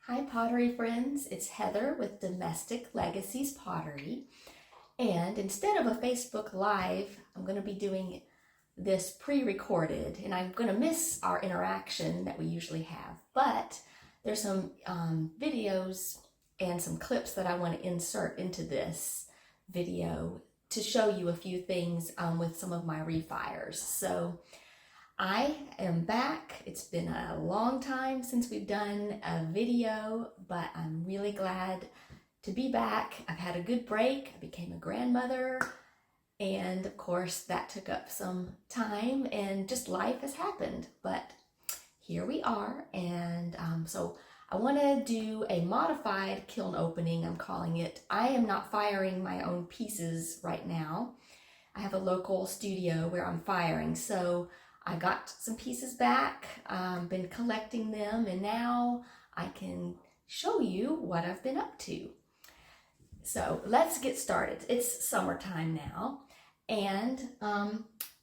Hi Pottery friends, it's Heather with Domestic Legacies Pottery, and instead of a Facebook Live, I'm going to be doing this pre-recorded, and I'm going to miss our interaction that we usually have, but there's some videos and some clips that I want to insert into this video to show you a few things with some of my refires. So I am back. It's been a long time since we've done a video, but I'm really glad to be back. I've had a good break. I became a grandmother, and of course that took up some time, and just life has happened, but here we are. And so I want to do a modified kiln opening, I'm calling it. I am not firing my own pieces right now. I have a local studio where I'm firing, so I got some pieces back, been collecting them, and now I can show you what I've been up to. So let's get started. It's summertime now, and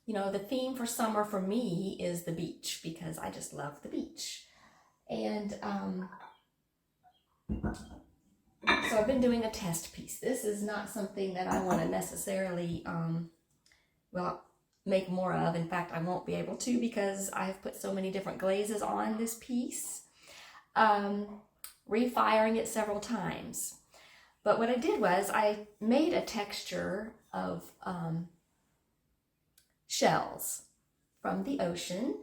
you know, the theme for summer for me is the beach, because I just love the beach. And so I've been doing a test piece. This is not something that I want to necessarily, make more of. In fact, I won't be able to, because I've put so many different glazes on this piece, refiring it several times. But what I did was I made a texture of shells from the ocean,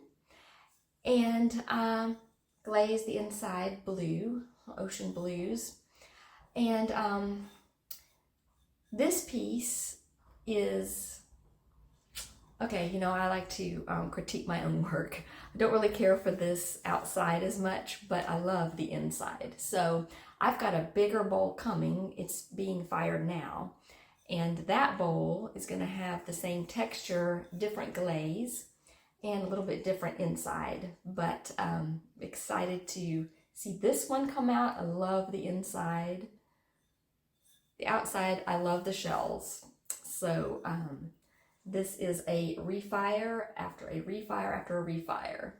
and glazed the inside blue, ocean blues. And this piece is, okay, you know, I like to critique my own work. I don't really care for this outside as much, but I love the inside. So I've got a bigger bowl coming. It's being fired now. And that bowl is going to have the same texture, different glaze, and a little bit different inside. But excited to see this one come out. I love the inside. The outside, I love the shells. So this is a refire after a refire after a refire.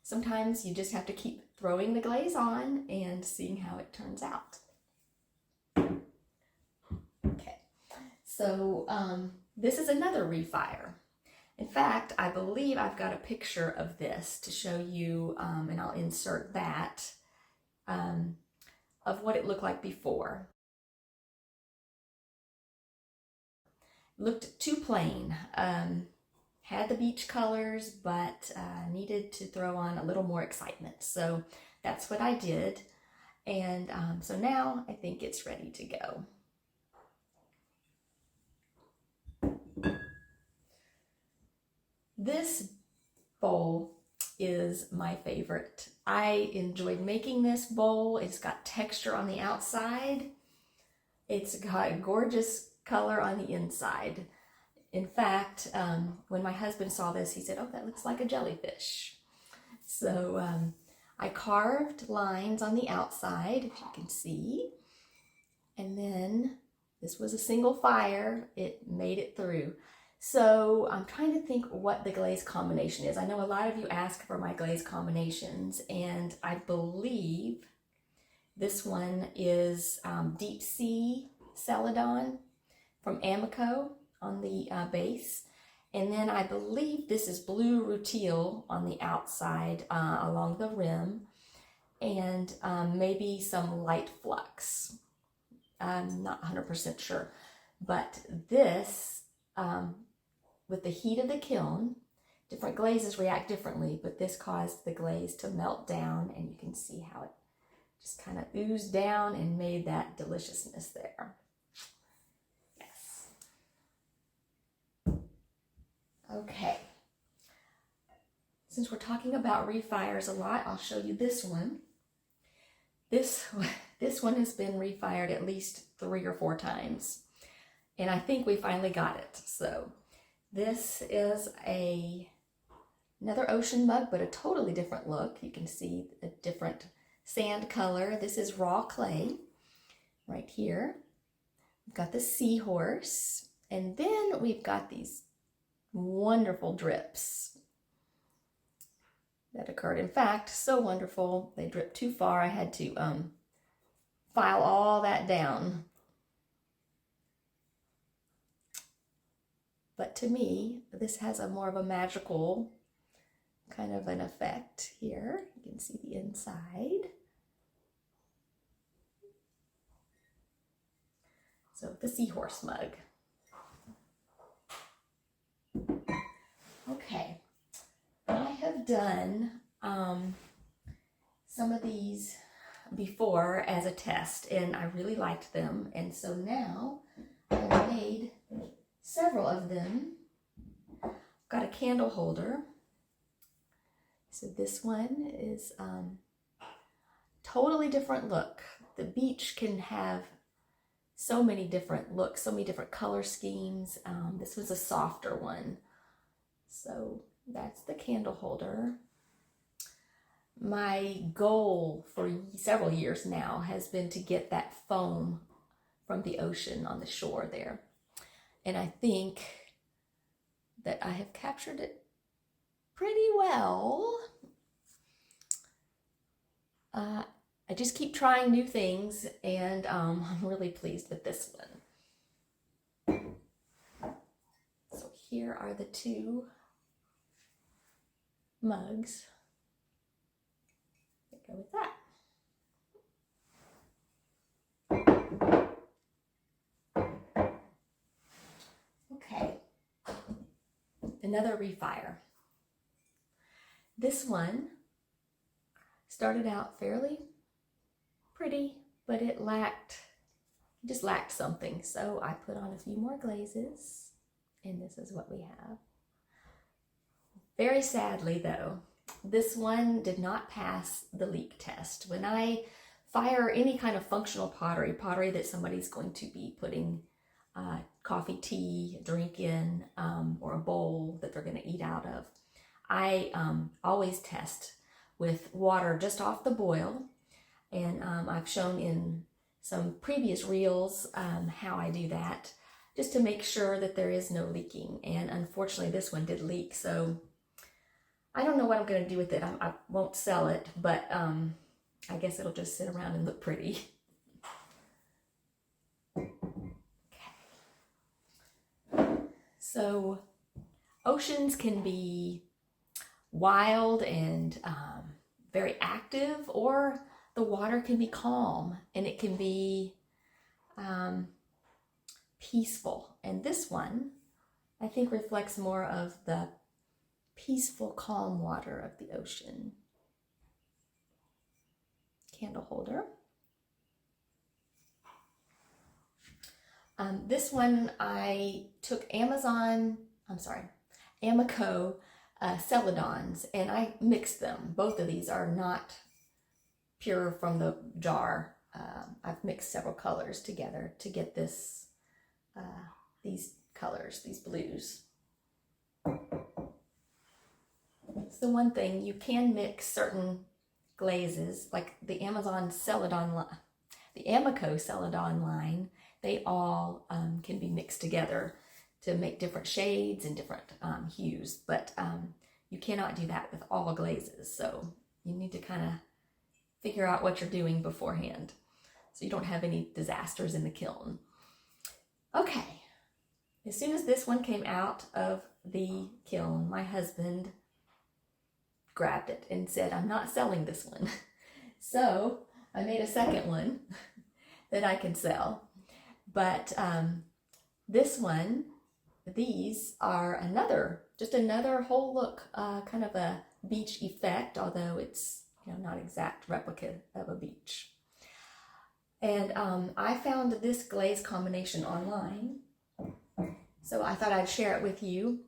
Sometimes you just have to keep throwing the glaze on and seeing how it turns out. Okay, so this is another refire. In fact, I believe I've got a picture of this to show you, and I'll insert that, of what it looked like before. Looked too plain. Had the beach colors, but needed to throw on a little more excitement. So that's what I did. And so now I think it's ready to go. This bowl is my favorite. I enjoyed making this bowl. It's got texture on the outside. It's got a gorgeous color on the inside. In fact, when my husband saw this, he said, "Oh, that looks like a jellyfish." So I carved lines on the outside, if you can see, and then this was a single fire. It made it through. So I'm trying to think what the glaze combination is. I know a lot of you ask for my glaze combinations, and I believe this one is Deep Sea Celadon from Amaco on the base. And then I believe this is Blue Rutile on the outside along the rim, and maybe some light flux. I'm not 100% sure. But this, with the heat of the kiln, different glazes react differently, but this caused the glaze to melt down, and you can see how it just kind of oozed down and made that deliciousness there. Okay, since we're talking about refires a lot, I'll show you this one. This one has been refired at least 3 or 4 times, and I think we finally got it. So this is another ocean mug, but a totally different look. You can see a different sand color. This is raw clay right here. We've got the seahorse, and then we've got these wonderful drips. that occurred. In fact, so wonderful, they dripped too far. I had to file all that down. But to me, this has a more of a magical kind of an effect here. You can see the inside. So the seahorse mug. Okay, I have done some of these before as a test, and I really liked them, and so now I've made several of them. Got a candle holder. So this one is totally different look. The beach can have so many different looks, so many different color schemes. This was a softer one. So that's the candle holder. My goal for several years now has been to get that foam from the ocean on the shore there. And I think that I have captured it pretty well. I just keep trying new things, and I'm really pleased with this one. So here are the two mugs that go with that. Okay, another refire. This one started out fairly pretty, but it just lacked something. So I put on a few more glazes, and this is what we have. Very sadly though, this one did not pass the leak test. When I fire any kind of functional pottery that somebody's going to be putting coffee, tea, drink in, or a bowl that they're going to eat out of, I always test with water just off the boil. And I've shown in some previous reels how I do that, just to make sure that there is no leaking. And unfortunately this one did leak, so I don't know what I'm going to do with it. I won't sell it, but I guess it'll just sit around and look pretty. Okay. So oceans can be wild and very active, or the water can be calm and it can be peaceful. And this one, I think, reflects more of the peaceful, calm water of the ocean. Candle holder. This one I took Amaco Celadons, and I mixed them. Both of these are not pure from the jar. I've mixed several colors together to get this, these colors, these blues. It's the one thing, you can mix certain glazes, like the Amaco Celadon line. They all can be mixed together to make different shades and different hues, but you cannot do that with all glazes. So you need to kind of figure out what you're doing beforehand so you don't have any disasters in the kiln. Okay, as soon as this one came out of the kiln, my husband grabbed it and said, "I'm not selling this one." So I made a second one that I can sell. But this one, these are just another whole look, kind of a beach effect, although it's not exact replica of a beach. And I found this glaze combination online, so I thought I'd share it with you.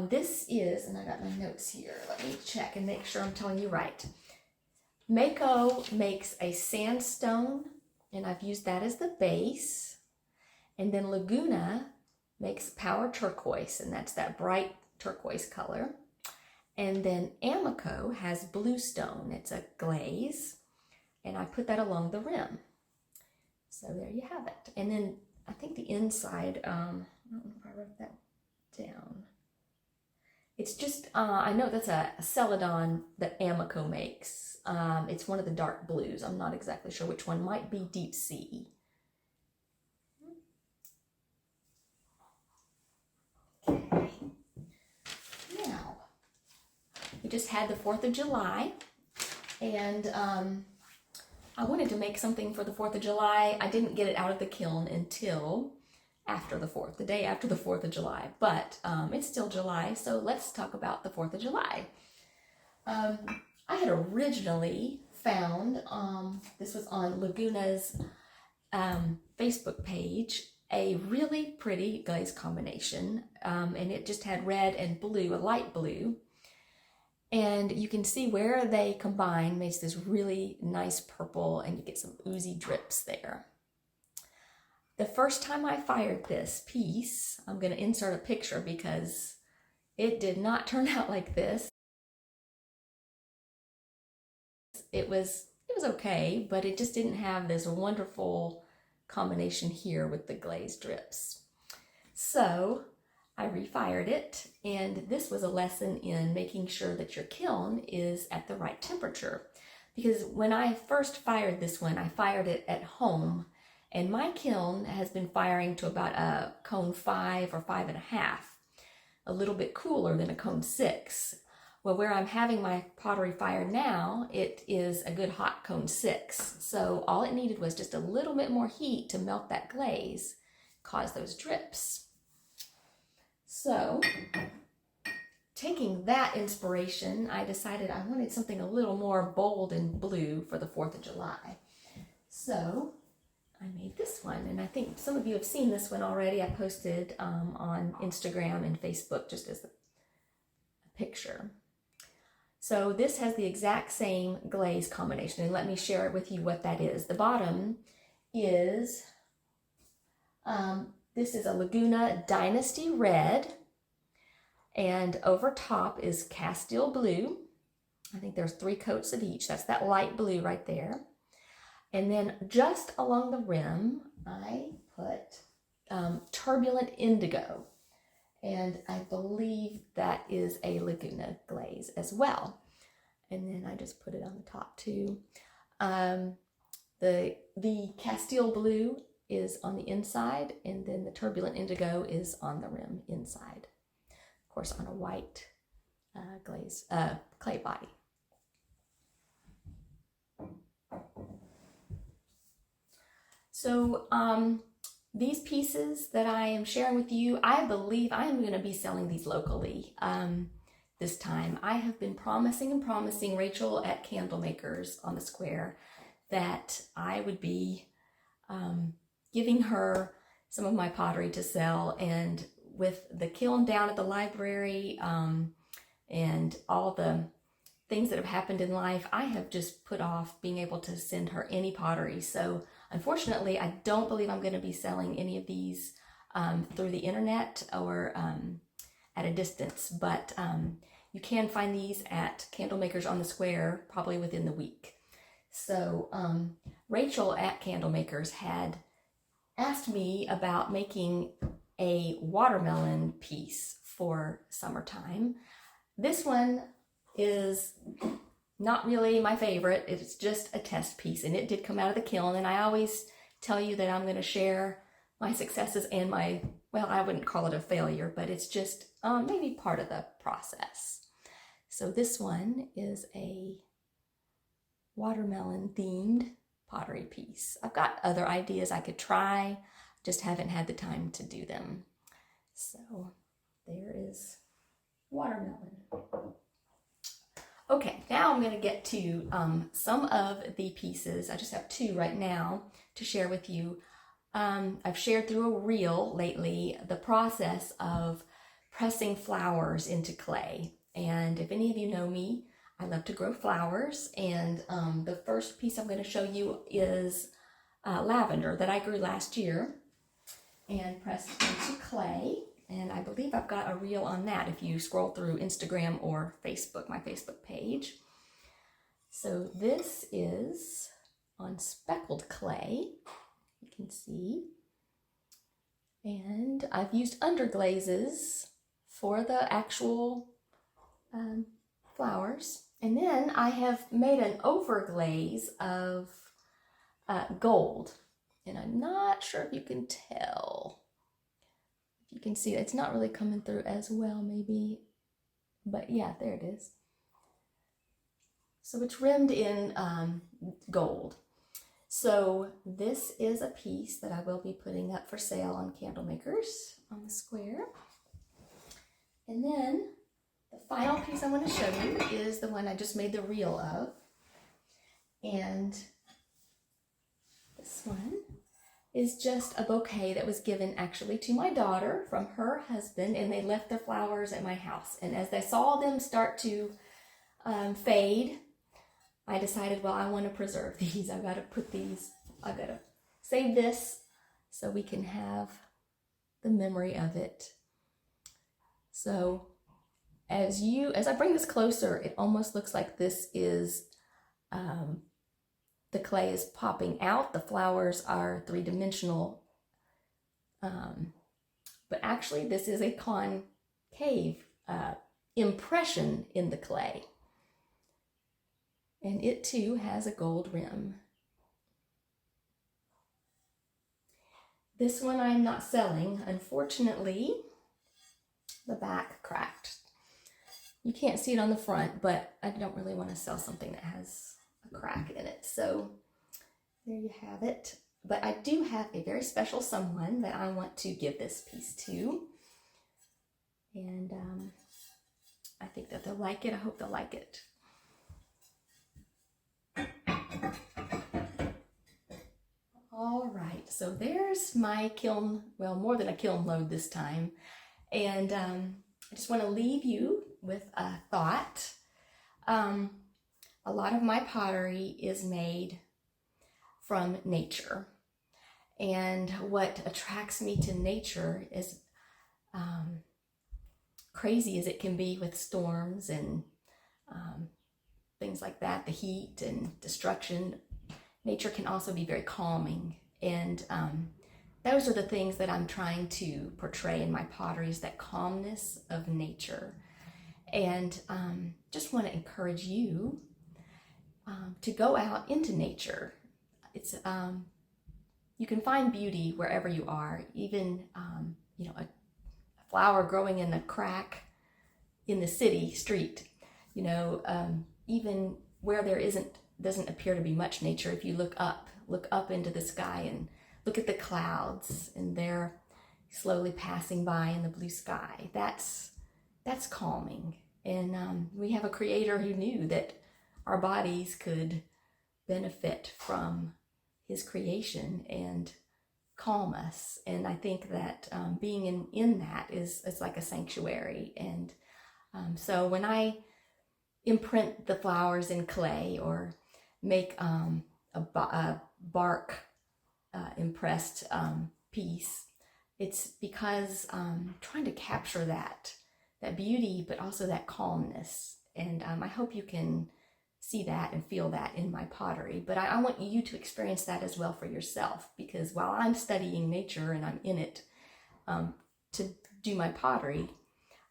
This is, and I got my notes here, let me check and make sure I'm telling you right. Mayco makes a sandstone, and I've used that as the base. And then Laguna makes power turquoise, and that's that bright turquoise color. And then Amaco has bluestone. It's a glaze, and I put that along the rim. So there you have it. And then I think the inside, I don't know if I wrote that down. It's just, I know that's a Celadon that Amaco makes. It's one of the dark blues. I'm not exactly sure which one. Might be Deep Sea. Okay. Now, we just had the 4th of July, and I wanted to make something for the 4th of July. I didn't get it out of the kiln until after the 4th, the day after the 4th of July, but it's still July, so let's talk about the 4th of July. I had originally found, this was on Laguna's Facebook page, a really pretty glaze combination, and it just had red and blue, a light blue, and you can see where they combine makes this really nice purple, and you get some oozy drips there. The first time I fired this piece, I'm going to insert a picture because it did not turn out like this. It was okay, but it just didn't have this wonderful combination here with the glaze drips. So I refired it, and this was a lesson in making sure that your kiln is at the right temperature. Because when I first fired this one, I fired it at home, and my kiln has been firing to about a cone 5 or 5.5, a little bit cooler than a cone 6. Well, where I'm having my pottery fired now, it is a good hot cone 6. So all it needed was just a little bit more heat to melt that glaze, cause those drips. So, taking that inspiration, I decided I wanted something a little more bold and blue for the 4th of July. So, I made this one, and I think some of you have seen this one already. I posted on Instagram and Facebook just as a picture. So this has the exact same glaze combination, and let me share it with you what that is. The bottom is, this is a Laguna Dynasty Red, and over top is Castile Blue. I think there's 3 coats of each. That's that light blue right there. And then just along the rim, I put Turbulent Indigo. And I believe that is a Laguna glaze as well. And then I just put it on the top too. The Castile Blue is on the inside, and then the Turbulent Indigo is on the rim inside. Of course, on a white glaze, clay body. So these pieces that I am sharing with you, I believe I am going to be selling these locally this time. I have been promising Rachel at Candlemakers on the Square that I would be giving her some of my pottery to sell, and with the kiln down at the library and all the things that have happened in life, I have just put off being able to send her any pottery. So unfortunately, I don't believe I'm going to be selling any of these through the internet or at a distance, but you can find these at Candlemakers on the Square probably within the week. So Rachel at Candlemakers had asked me about making a watermelon piece for summertime. This one is not really my favorite. It's just a test piece, and it did come out of the kiln, and I always tell you that I'm going to share my successes and my, well, I wouldn't call it a failure, but it's just maybe part of the process. So this one is a watermelon themed pottery piece. I've got other ideas I could try, just haven't had the time to do them. So there is watermelon. Okay, now I'm going to get to some of the pieces. I just have 2 right now to share with you. I've shared through a reel lately the process of pressing flowers into clay. And if any of you know me, I love to grow flowers. And the first piece I'm going to show you is lavender that I grew last year and pressed into clay. And I believe I've got a reel on that if you scroll through Instagram or Facebook, my Facebook page. So this is on speckled clay, you can see. And I've used underglazes for the actual flowers. And then I have made an overglaze of gold. And I'm not sure if you can tell. If you can see it, it's not really coming through as well maybe. But yeah, there it is. So it's rimmed in gold. So this is a piece that I will be putting up for sale on Candle Makers on the square. And then the final piece I want to show you is the one I just made the reel of. And this one is just a bouquet that was given actually to my daughter from her husband, and they left the flowers at my house. And as I saw them start to fade, I decided, well, I want to preserve these. I've got to save this so we can have the memory of it. So as I bring this closer, it almost looks like this is, the clay is popping out. The flowers are three-dimensional, but actually this is a concave impression in the clay. And it too has a gold rim. This one I'm not selling. Unfortunately, the back cracked. You can't see it on the front, but I don't really want to sell something that has a crack in it. So there you have it. But I do have a very special someone that I want to give this piece to. And I think that they'll like it. I hope they'll like it. All right, so there's my kiln, well, more than a kiln load this time. And I just want to leave you with a thought. A lot of my pottery is made from nature. And what attracts me to nature is crazy as it can be with storms and things like that, the heat and destruction. Nature can also be very calming, and those are the things that I'm trying to portray in my pottery, is that calmness of nature. And just want to encourage you to go out into nature. It's you can find beauty wherever you are, even a flower growing in a crack in the city street, even where there doesn't appear to be much nature. If you look up into the sky and look at the clouds, and they're slowly passing by in the blue sky, that's calming. And we have a creator who knew that our bodies could benefit from his creation and calm us. And I think that being in that is like a sanctuary. And so when I imprint the flowers in clay or make a bark impressed piece, it's because I'm trying to capture that beauty, but also that calmness. And I hope you can see that and feel that in my pottery. But I want you to experience that as well for yourself, because while I'm studying nature and I'm in it to do my pottery,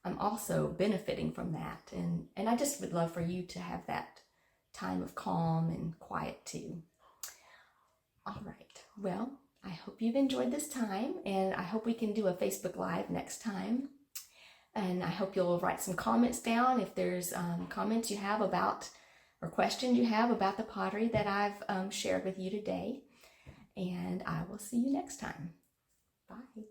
I'm also benefiting from that. And I just would love for you to have that time of calm and quiet too. All right, well, I hope you've enjoyed this time, and I hope we can do a Facebook Live next time. And I hope you'll write some comments down if there's comments you have about, or questions you have about the pottery that I've shared with you today. And I will see you next time. Bye.